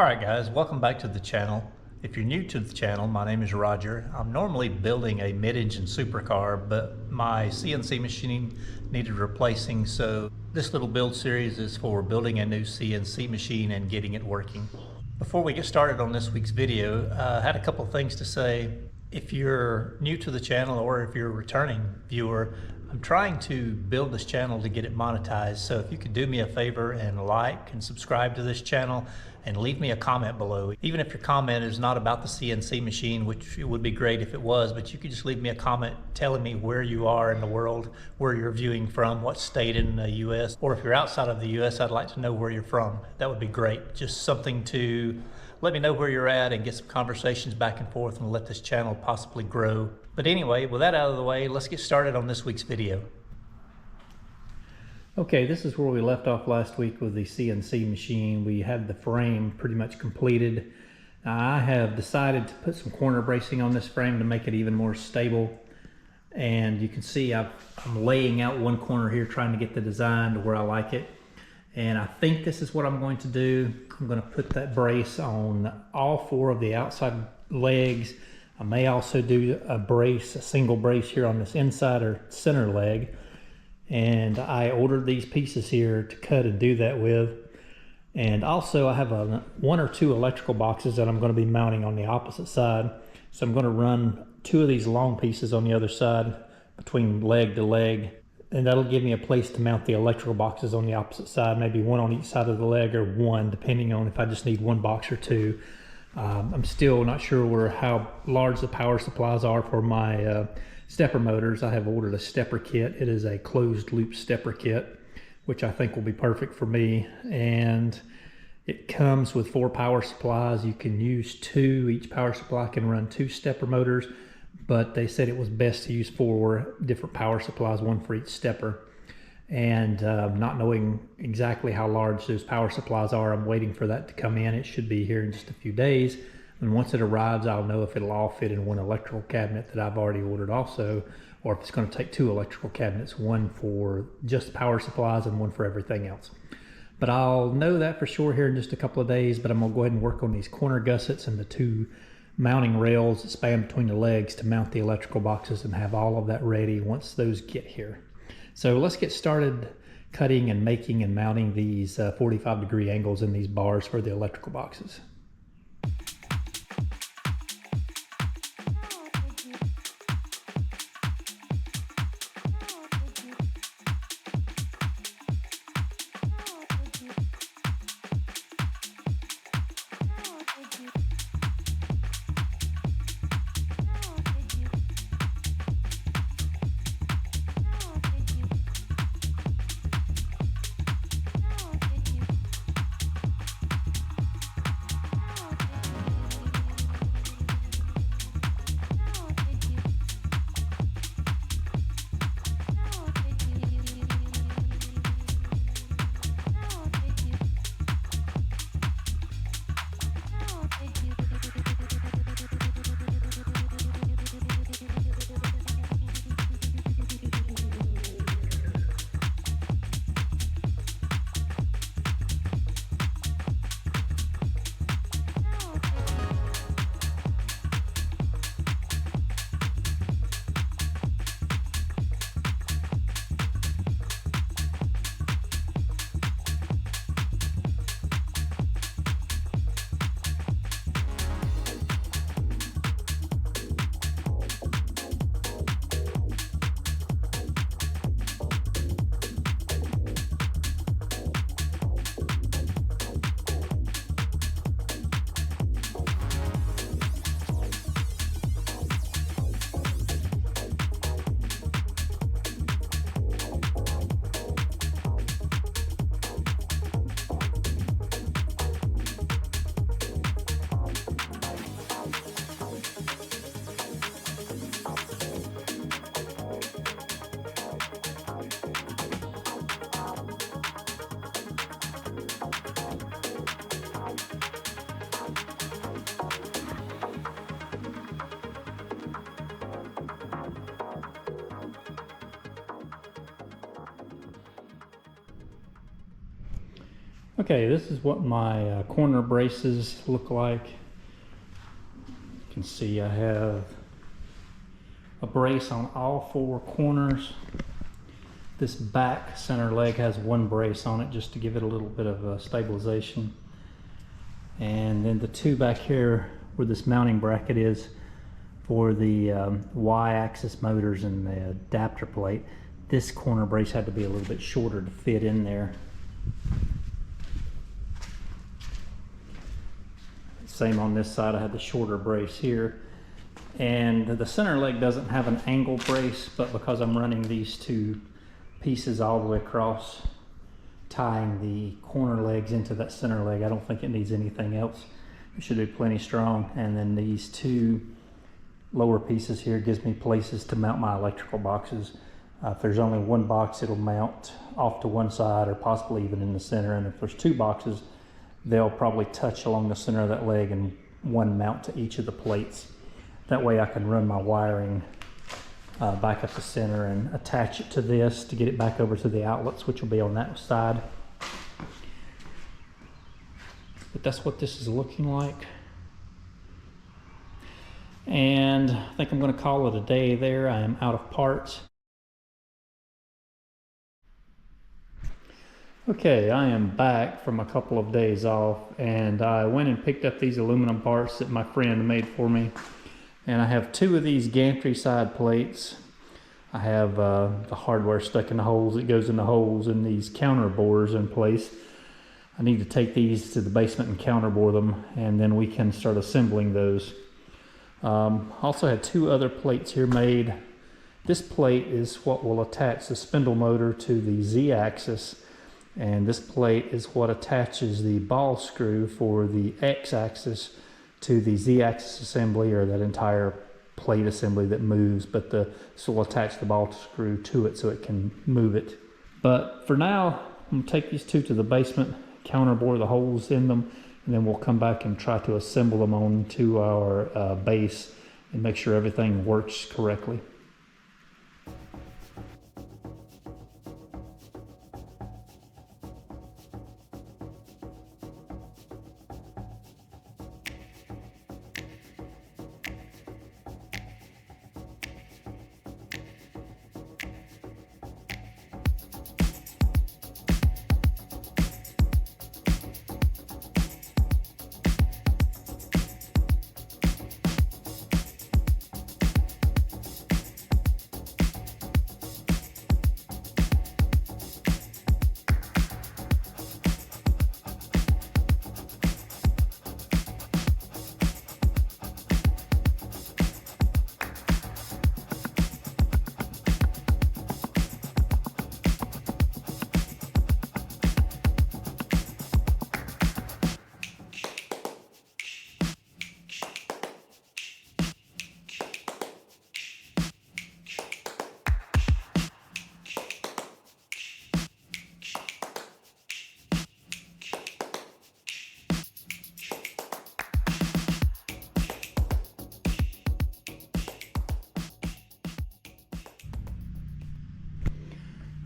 Alright guys, welcome back to the channel. If you're new to the channel, my name is Roger. I'm normally building a mid-engine supercar, but my CNC machine needed replacing, so this little build series is for building a new CNC machine and getting it working. Before we get started on this week's video, I had a couple of things to say. If you're new to the channel or if you're a returning viewer, I'm trying to build this channel to get it monetized, so if you could do me a favor and like and subscribe to this channel and leave me a comment below. Even if your comment is not about the CNC machine, which it would be great if it was, but you could just leave me a comment telling me where you are in the world, where you're viewing from, what state in the US, or if you're outside of the US, I'd like to know where you're from. That would be great. Just something to let me know where you're at and get some conversations back and forth and let this channel possibly grow. But anyway, with that out of the way, let's get started on this week's video. Okay, this is where we left off last week with the CNC machine. We had the frame pretty much completed. Now, I have decided to put some corner bracing on this frame to make it even more stable. And you can see I'm laying out one corner here, trying to get the design to where I like it. And I think this is what I'm going to do. I'm going to put that brace on all four of the outside legs. I may also do a single brace here on this inside or center leg. And I ordered these pieces here to cut and do that with. And also I have one or two electrical boxes that I'm going to be mounting on the opposite side. So I'm going to run two of these long pieces on the other side between leg to leg. And that'll give me a place to mount the electrical boxes on the opposite side, maybe one on each side of the leg or one, depending on if I just need one box or two. I'm still not sure how large the power supplies are for my stepper motors. I have ordered a stepper kit. It is a closed loop stepper kit, which I think will be perfect for me. And it comes with 4 power supplies. You can use 2. Each power supply can run 2 stepper motors, but they said it was best to use 4 different power supplies, 1 for each stepper. And not knowing exactly how large those power supplies are, I'm waiting for that to come in. It should be here in just a few days. And once it arrives, I'll know if it'll all fit in one electrical cabinet that I've already ordered also, or if it's going to take 2 electrical cabinets, one for just power supplies and one for everything else. But I'll know that for sure here in just a couple of days, but I'm going to go ahead and work on these corner gussets and the 2 mounting rails that span between the legs to mount the electrical boxes and have all of that ready once those get here. So let's get started cutting and making and mounting these 45-degree angles in these bars for the electrical boxes. Okay, this is what my corner braces look like. You can see I have a brace on all 4 corners. This back center leg has 1 brace on it just to give it a little bit of stabilization. And then the 2 back here where this mounting bracket is for the Y-axis motors and the adapter plate. This corner brace had to be a little bit shorter to fit in there. Same on this side, I had the shorter brace here. And the center leg doesn't have an angle brace, but because I'm running these 2 pieces all the way across, tying the corner legs into that center leg, I don't think it needs anything else. It should be plenty strong. And then these 2 lower pieces here gives me places to mount my electrical boxes. If there's only 1 box, it'll mount off to one side or possibly even in the center. And if there's 2 boxes, they'll probably touch along the center of that leg and 1 mount to each of the plates. That way I can run my wiring back up the center and attach it to this to get it back over to the outlets, which will be on that side. But that's what this is looking like. And I think I'm going to call it a day there. I am out of parts. Okay, I am back from a couple of days off, and I went and picked up these aluminum parts that my friend made for me. And I have 2 of these gantry side plates. I have the hardware stuck in the holes. It goes in the holes and these counter bores in place. I need to take these to the basement and counter bore them, and then we can start assembling those. Also had 2 other plates here made. This plate is what will attach the spindle motor to the Z-axis. And this plate is what attaches the ball screw for the X-axis to the Z-axis assembly, or that entire plate assembly that moves, but this will attach the ball screw to it so it can move it. But for now, I'm going to take these 2 to the basement, counterbore the holes in them, and then we'll come back and try to assemble them onto our base and make sure everything works correctly.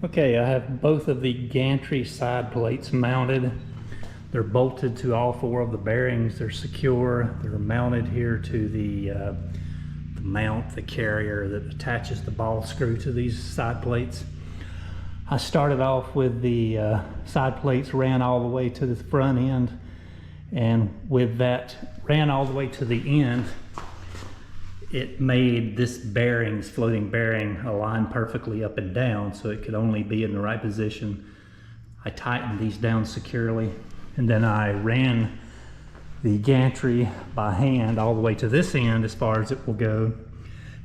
Okay, I have both of the gantry side plates mounted. They're bolted to all 4 of the bearings. They're secure. They're mounted here to the mount, the carrier that attaches the ball screw to these side plates. I started off with the side plates, ran all the way to the front end, and with that ran all the way to the end, it made this floating bearing align perfectly up and down, so it could only be in the right position. I tightened these down securely, and then I ran the gantry by hand all the way to this end as far as it will go,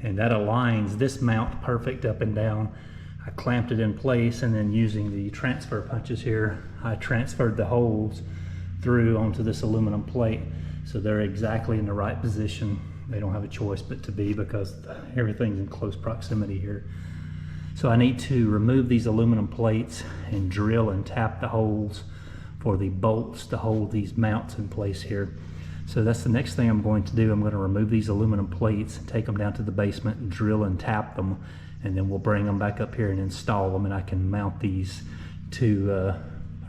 and that aligns this mount perfect up and down. I clamped it in place, and then using the transfer punches here, I transferred the holes through onto this aluminum plate, so they're exactly in the right position. They don't have a choice but to be, because everything's in close proximity here. So I need to remove these aluminum plates and drill and tap the holes for the bolts to hold these mounts in place here. So that's the next thing I'm going to do. I'm going to remove these aluminum plates, take them down to the basement and drill and tap them, and then we'll bring them back up here and install them, and I can mount these to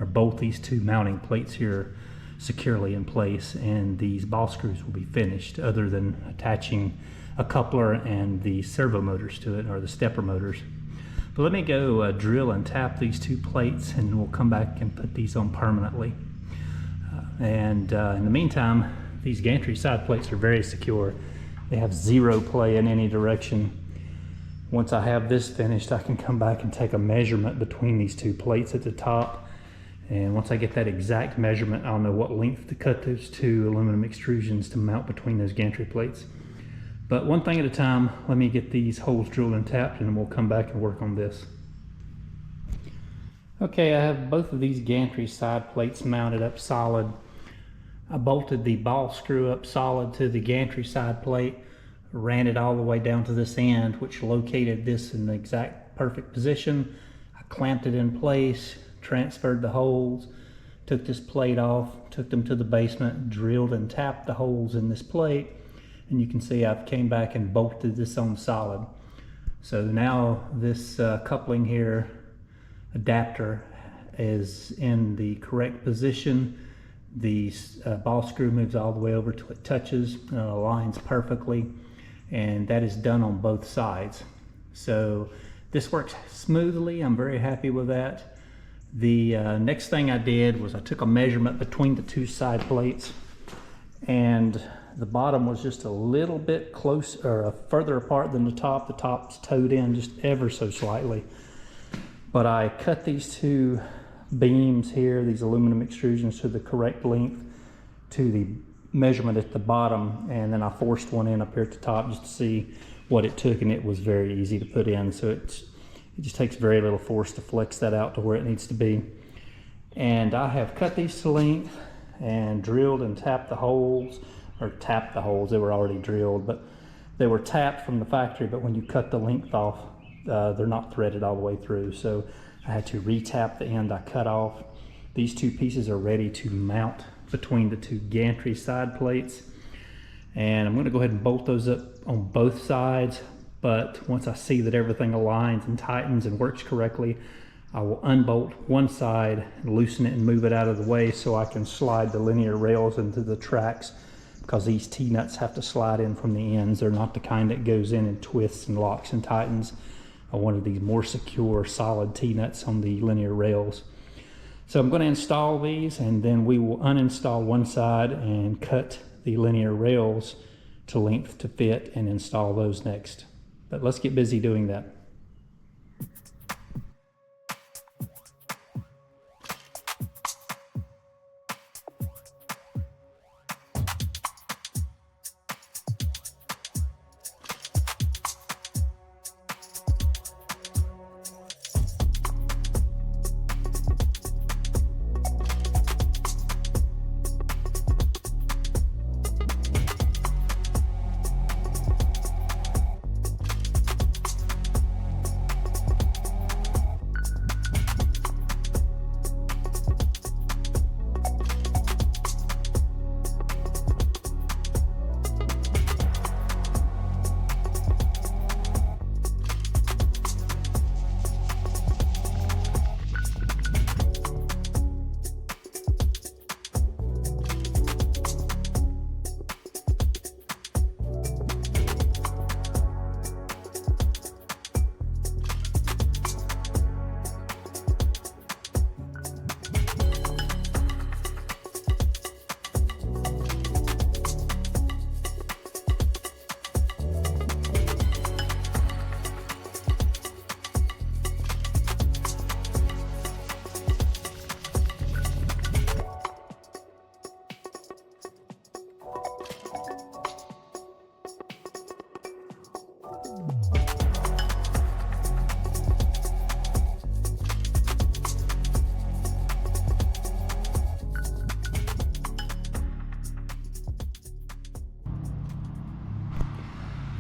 or bolt these two mounting plates here securely in place, and these ball screws will be finished, other than attaching a coupler and the servo motors to it, or the stepper motors. But let me go drill and tap these two plates, and then we'll come back and put these on permanently. In the meantime, these gantry side plates are very secure. They have zero play in any direction. Once I have this finished, I can come back and take a measurement between these two plates at the top. And once I get that exact measurement, I'll know what length to cut those two aluminum extrusions to mount between those gantry plates. But one thing at a time, let me get these holes drilled and tapped, and then we'll come back and work on this. Okay, I have both of these gantry side plates mounted up solid. I bolted the ball screw up solid to the gantry side plate, ran it all the way down to this end, which located this in the exact perfect position. I clamped it in place, transferred the holes, took this plate off, took them to the basement, drilled and tapped the holes in this plate, and you can see I've came back and bolted this on solid. So now this coupling here, adapter, is in the correct position. The ball screw moves all the way over till it touches, aligns perfectly, and that is done on both sides. So this works smoothly. I'm very happy with that. The next thing I did was I took a measurement between the two side plates, and the bottom was just a little bit close, or further apart than the top. The top's toed in just ever so slightly. But I cut these two beams here, these aluminum extrusions, to the correct length to the measurement at the bottom, and then I forced one in up here at the top just to see what it took, and it was very easy to put in. So it just takes very little force to flex that out to where it needs to be. And I have cut these to length and drilled and tapped the holes, or tapped the holes. They were already drilled, but they were tapped from the factory, but when you cut the length off, they're not threaded all the way through. So I had to re-tap the end I cut off. These two pieces are ready to mount between the two gantry side plates. And I'm gonna go ahead and bolt those up on both sides. But once I see that everything aligns and tightens and works correctly, I will unbolt one side, loosen it and move it out of the way so I can slide the linear rails into the tracks, because these T-nuts have to slide in from the ends. They're not the kind that goes in and twists and locks and tightens. I wanted these more secure, solid T-nuts on the linear rails. So I'm going to install these, and then we will uninstall one side and cut the linear rails to length to fit and install those next. But let's get busy doing that.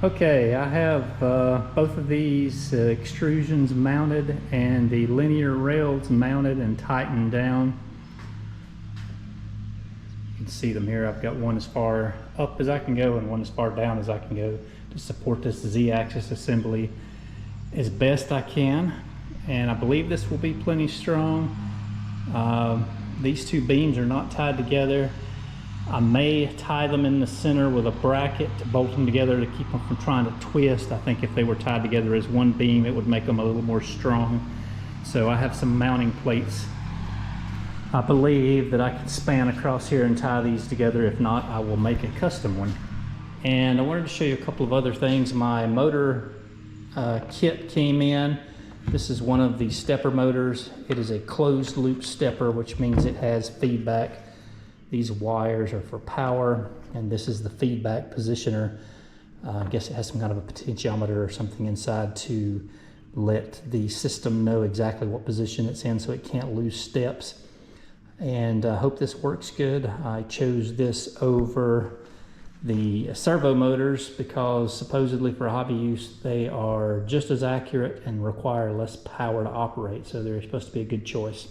Okay, I have both of these extrusions mounted and the linear rails mounted and tightened down. You can see them here. I've got one as far up as I can go and one as far down as I can go to support this Z-axis assembly as best I can. And I believe this will be plenty strong. These two beams are not tied together. I may tie them in the center with a bracket to bolt them together to keep them from trying to twist. I think if they were tied together as one beam, it would make them a little more strong. So I have some mounting plates. I believe that I could span across here and tie these together. If not, I will make a custom one. And I wanted to show you a couple of other things. My motor kit came in. This is one of the stepper motors. It is a closed loop stepper, which means it has feedback. These wires are for power, and this is the feedback positioner. I guess it has some kind of a potentiometer or something inside to let the system know exactly what position it's in so it can't lose steps. And I hope this works good. I chose this over the servo motors because supposedly for hobby use, they are just as accurate and require less power to operate. So they're supposed to be a good choice.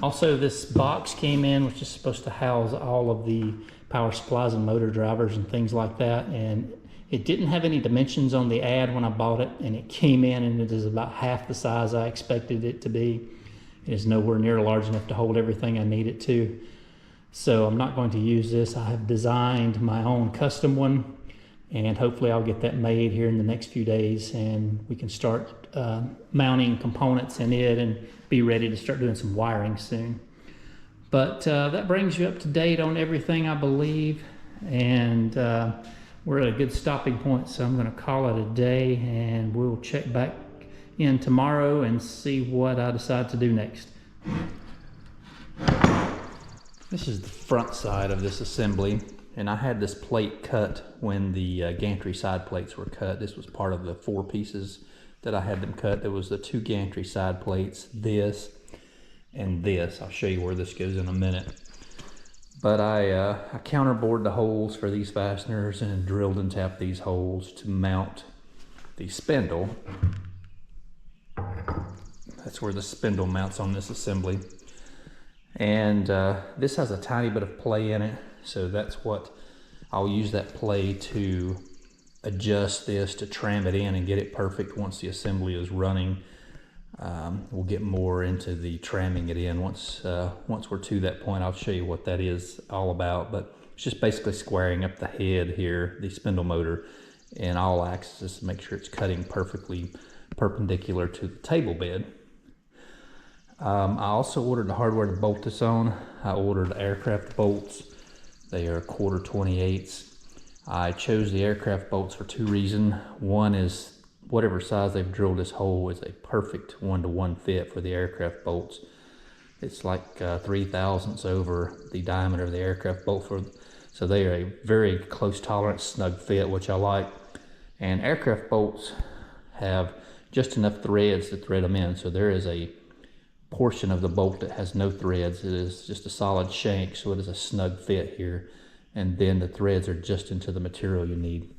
Also, this box came in, which is supposed to house all of the power supplies and motor drivers and things like that. And it didn't have any dimensions on the ad when I bought it, and it came in and it is about half the size I expected it to be. It is nowhere near large enough to hold everything I need it to. So I'm not going to use this. I have designed my own custom one, and hopefully I'll get that made here in the next few days, and we can start mounting components in it and be ready to start doing some wiring soon. But that brings you up to date on everything, I believe, and we're at a good stopping point, so I'm going to call it a day, and we'll check back in tomorrow and see what I decide to do next. This is the front side of this assembly, and I had this plate cut when the gantry side plates were cut. This was part of the 4 pieces that I had them cut. There was the 2 gantry side plates, this, and this. I'll show you where this goes in a minute. But I counterbored the holes for these fasteners and drilled and tapped these holes to mount the spindle. That's where the spindle mounts on this assembly. And this has a tiny bit of play in it, so that's what I'll use, that play to adjust this to tram it in and get it perfect once the assembly is running. We'll get more into the tramming it in once we're to that point. I'll show you what that is all about, but it's just basically squaring up the head here, the spindle motor, in all axes to make sure it's cutting perfectly perpendicular to the table bed. I also ordered the hardware to bolt this on. I ordered aircraft bolts. They are 1/4 28. I chose the aircraft bolts for 2 reasons. One is whatever size they've drilled this hole is a perfect 1-to-1 fit for the aircraft bolts. It's like 3/1000 over the diameter of the aircraft bolt, so they are a very close tolerance, snug fit, which I like. And aircraft bolts have just enough threads to thread them in, so there is a portion of the bolt that has no threads. It is just a solid shank, so it is a snug fit here, and then the threads are just into the material you need.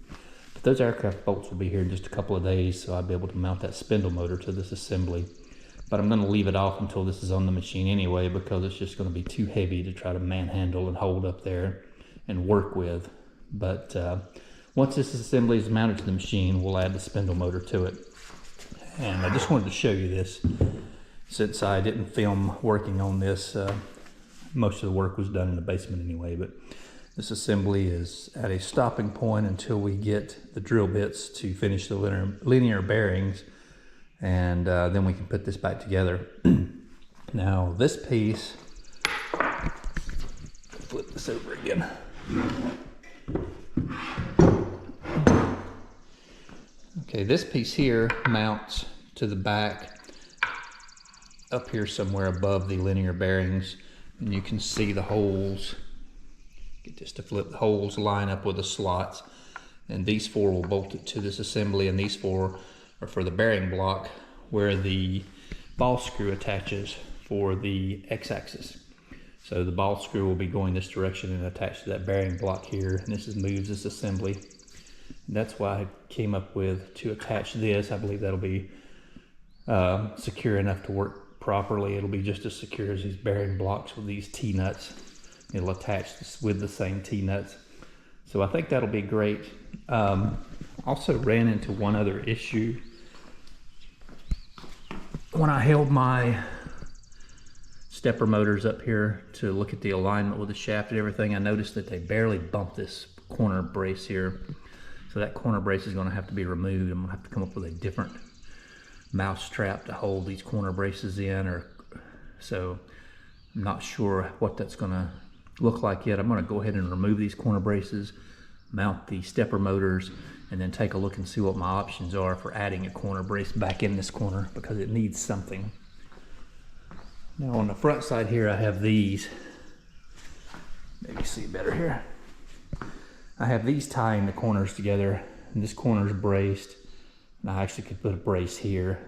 But those aircraft bolts will be here in just a couple of days, so I'll be able to mount that spindle motor to this assembly. But I'm going to leave it off until this is on the machine anyway, because it's just going to be too heavy to try to manhandle and hold up there and work with. But once this assembly is mounted to the machine, we'll add the spindle motor to it. And I just wanted to show you this. Since I didn't film working on this, most of the work was done in the basement anyway, but this assembly is at a stopping point until we get the drill bits to finish the linear bearings, and then we can put this back together. Now this piece, flip this over again. Okay, this piece here mounts to the back up here somewhere above the linear bearings, and you can see the holes. Get this to flip. The holes line up with the slots, and these 4 will bolt it to this assembly, and these 4 are for the bearing block where the ball screw attaches for the x-axis. So the ball screw will be going this direction and attached to that bearing block here, and this moves this assembly. And that's why I came up with to attach this. I believe that'll be secure enough to work properly. It'll be just as secure as these bearing blocks with these T-nuts. It'll attach with the same T-nuts. So I think that'll be great. Also ran into one other issue. When I held my stepper motors up here to look at the alignment with the shaft and everything. I noticed that they barely bump this corner brace here. So that corner brace is going to have to be removed. I'm going to have to come up with a different mouse trap to hold these corner braces in, so I'm not sure what that's going to look like yet. I'm going to go ahead and remove these corner braces, mount the stepper motors, and then take a look and see what my options are for adding a corner brace back in this corner, because it needs something. Now on the front side here, I have these. Maybe see better here. I have these tying the corners together, and this corner is braced. And I actually could put a brace here.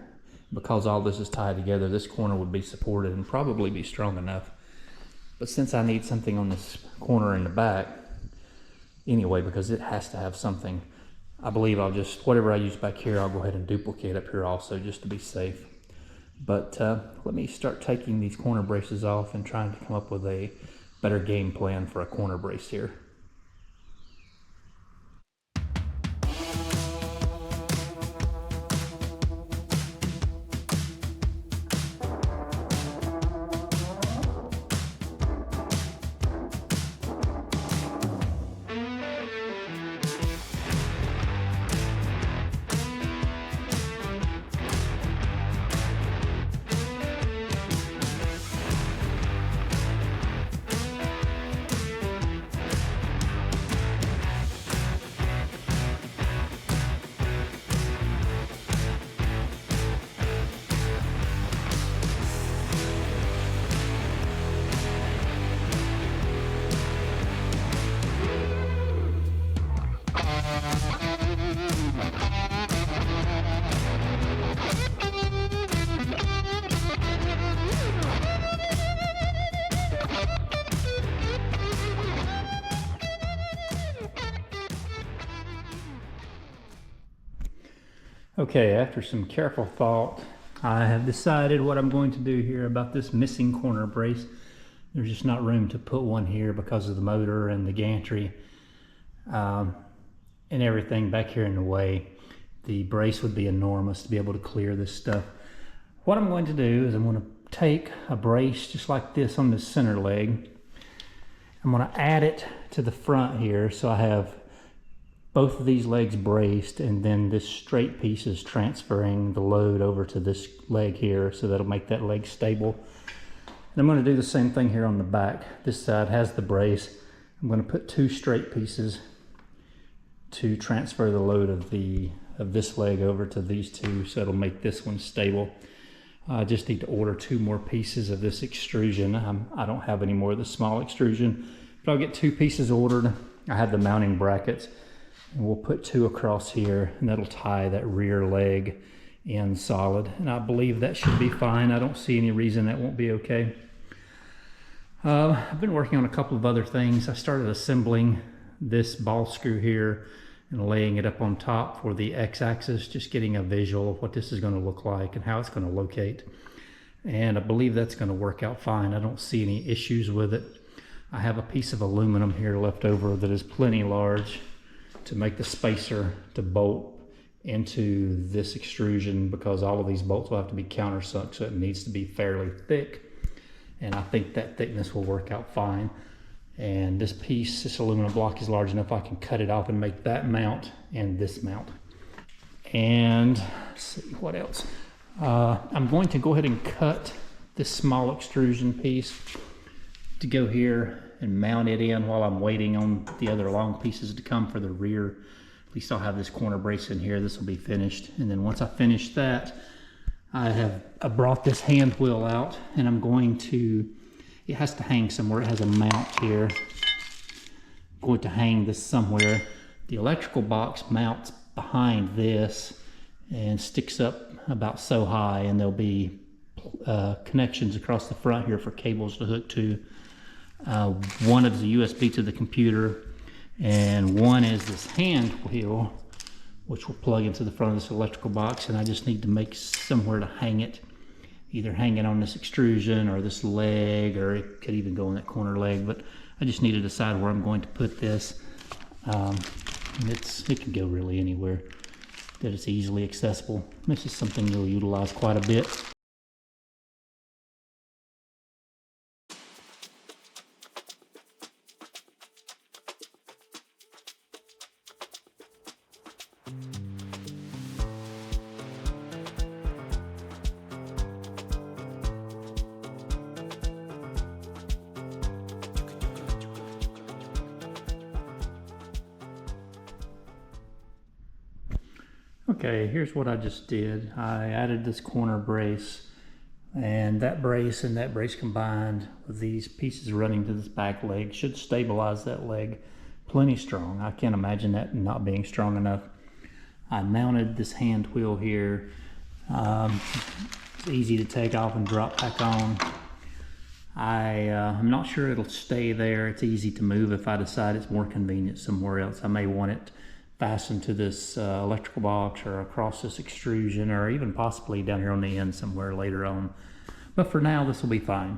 Because all this is tied together, this corner would be supported and probably be strong enough. But since I need something on this corner in the back, anyway, because it has to have something, I believe I'll just, whatever I use back here, I'll go ahead and duplicate up here also, just to be safe. But let me start taking these corner braces off and trying to come up with a better game plan for a corner brace here. Okay, after some careful thought, I have decided what I'm going to do here about this missing corner brace. There's just not room to put one here because of the motor and the gantry and everything back here in the way. The brace would be enormous to be able to clear this stuff. What I'm going to do is I'm going to take a brace just like this on the center leg. I'm going to add it to the front here, so I have both of these legs braced, and then this straight piece is transferring the load over to this leg here, so that'll make that leg stable. And I'm going to do the same thing here on the back. This side has the brace. I'm going to put two straight pieces to transfer the load of this leg over to these two, so it'll make this one stable. I just need to order 2 more pieces of this extrusion. I don't have any more of the small extrusion, but I'll get 2 pieces ordered. I have the mounting brackets. And we'll put 2 across here, and that'll tie that rear leg in solid. And I believe that should be fine. I don't see any reason that won't be okay. I've been working on a couple of other things. I started assembling this ball screw here and laying it up on top for the X-axis, just getting a visual of what this is going to look like and how it's going to locate. And I believe that's going to work out fine. I don't see any issues with it. I have a piece of aluminum here left over that is plenty large to make the spacer to bolt into this extrusion, because all of these bolts will have to be countersunk, so it needs to be fairly thick, and I think that thickness will work out fine. And this piece, this aluminum block, is large enough I can cut it off and make that mount and this mount. And let's see what else. I'm going to go ahead and cut this small extrusion piece to go here and mount it in while I'm waiting on the other long pieces to come for the rear. At least I'll have this corner brace in here. This will be finished. And then once I finish that, I brought this hand wheel out, and I'm going to, it has to hang somewhere. It has a mount here. I'm going to hang this somewhere. The electrical box mounts behind this and sticks up about so high, and there'll be connections across the front here for cables to hook to. One is the USB to the computer, and one is this hand wheel, which will plug into the front of this electrical box. And I just need to make somewhere to hang it, either hang it on this extrusion or this leg, or it could even go on that corner leg. But I just need to decide where I'm going to put this. It can go really anywhere that it's easily accessible. This is something you'll utilize quite a bit. Okay, here's what I just did. I added this corner brace, and that brace combined with these pieces running to this back leg should stabilize that leg plenty strong. I can't imagine that not being strong enough. I mounted this hand wheel here. It's easy to take off and drop back on. I'm not sure it'll stay there. It's easy to move if I decide it's more convenient somewhere else. I may want it fastened to this electrical box or across this extrusion, or even possibly down here on the end somewhere later on. But for now, this will be fine.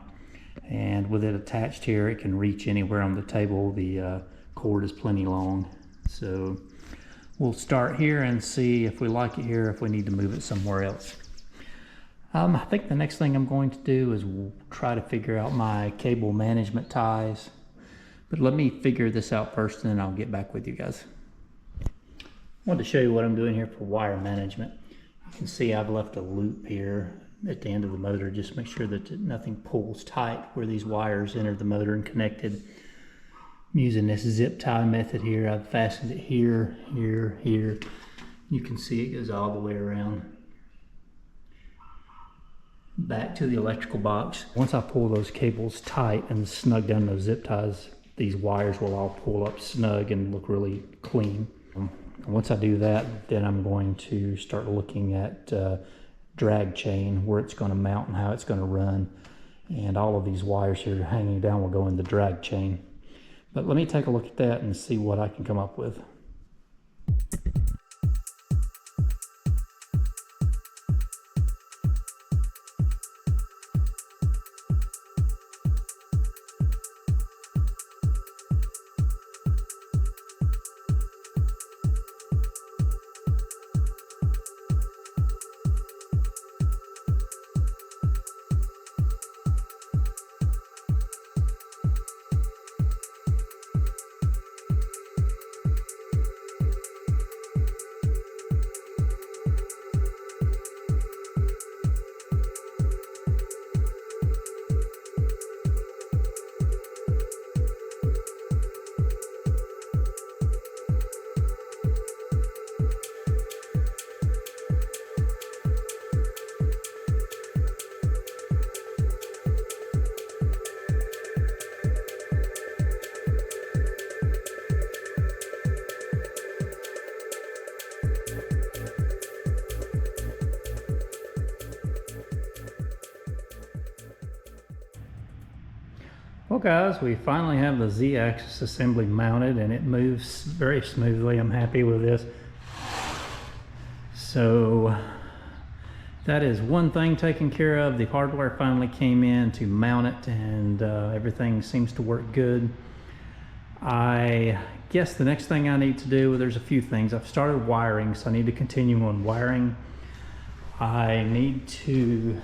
And with it attached here, it can reach anywhere on the table. The cord is plenty long. So we'll start here and see if we like it here, if we need to move it somewhere else. I think the next thing I'm going to do is try to figure out my cable management ties. But let me figure this out first, and then I'll get back with you guys. I wanted to show you what I'm doing here for wire management. You can see I've left a loop here at the end of the motor. Just make sure that nothing pulls tight where these wires enter the motor and connected. I'm using this zip tie method here. I've fastened it here, here, here. You can see it goes all the way around back to the electrical box. Once I pull those cables tight and snug down those zip ties, these wires will all pull up snug and look really clean. Once I do that, then I'm going to start looking at drag chain, where it's going to mount and how it's going to run. And all of these wires here hanging down will go in the drag chain. But let me take a look at that and see what I can come up with. Well guys, we finally have the Z-axis assembly mounted and it moves very smoothly. I'm happy with this. So that is one thing taken care of. The hardware finally came in to mount it, and everything seems to work good. I guess the next thing I need to do, there's a few things. I've started wiring, so I need to continue on wiring. I need to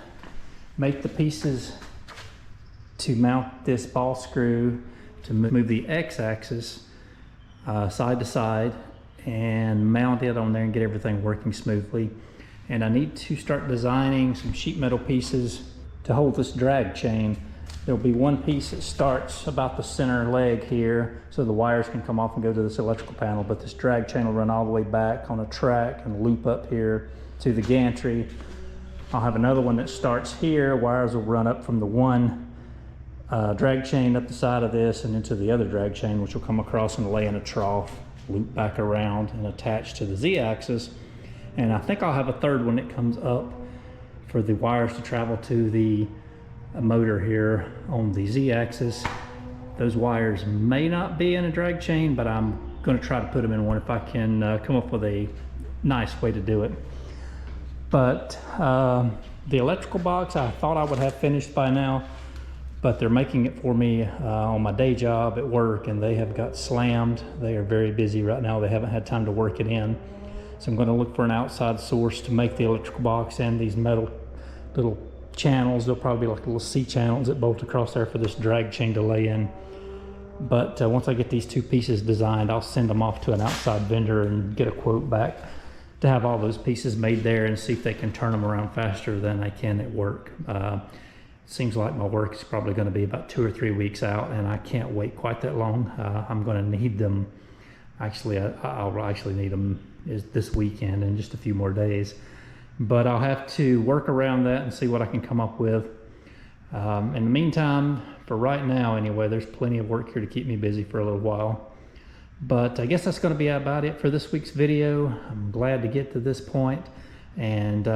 make the pieces to mount this ball screw to move the X-axis side to side and mount it on there and get everything working smoothly. And I need to start designing some sheet metal pieces to hold this drag chain. There'll be one piece that starts about the center leg here, so the wires can come off and go to this electrical panel, but this drag chain will run all the way back on a track and loop up here to the gantry. I'll have another one that starts here. Wires will run up from the one drag chain up the side of this and into the other drag chain, which will come across and lay in a trough, loop back around and attach to the Z-axis. And I think I'll have a third one that comes up for the wires to travel to the motor here on the Z-axis. Those wires may not be in a drag chain, but I'm going to try to put them in one if I can come up with a nice way to do it. But the electrical box I thought I would have finished by now, but they're making it for me on my day job at work, and they have got slammed. They are very busy right now. They haven't had time to work it in. So I'm going to look for an outside source to make the electrical box and these metal little channels. They'll probably be like little C channels that bolt across there for this drag chain to lay in. But once I get these two pieces designed, I'll send them off to an outside vendor and get a quote back to have all those pieces made there and see if they can turn them around faster than I can at work. Seems like my work is probably going to be about 2 or 3 weeks out, and I can't wait quite that long. I'm going to need them Actually, I'll actually need them this weekend in just a few more days. But I'll have to work around that and see what I can come up with. In the meantime, for right now anyway, there's plenty of work here to keep me busy for a little while. But I guess that's going to be about it for this week's video. I'm glad to get to this point, and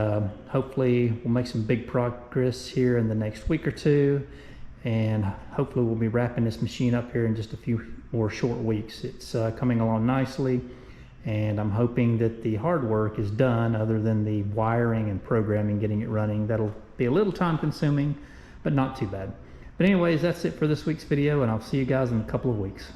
hopefully we'll make some big progress here in the next week or two, and hopefully we'll be wrapping this machine up here in just a few more short weeks. It's coming along nicely, and I'm hoping that the hard work is done other than the wiring and programming, getting it running. That'll be a little time consuming, but not too bad. But anyways, that's it for this week's video, and I'll see you guys in a couple of weeks.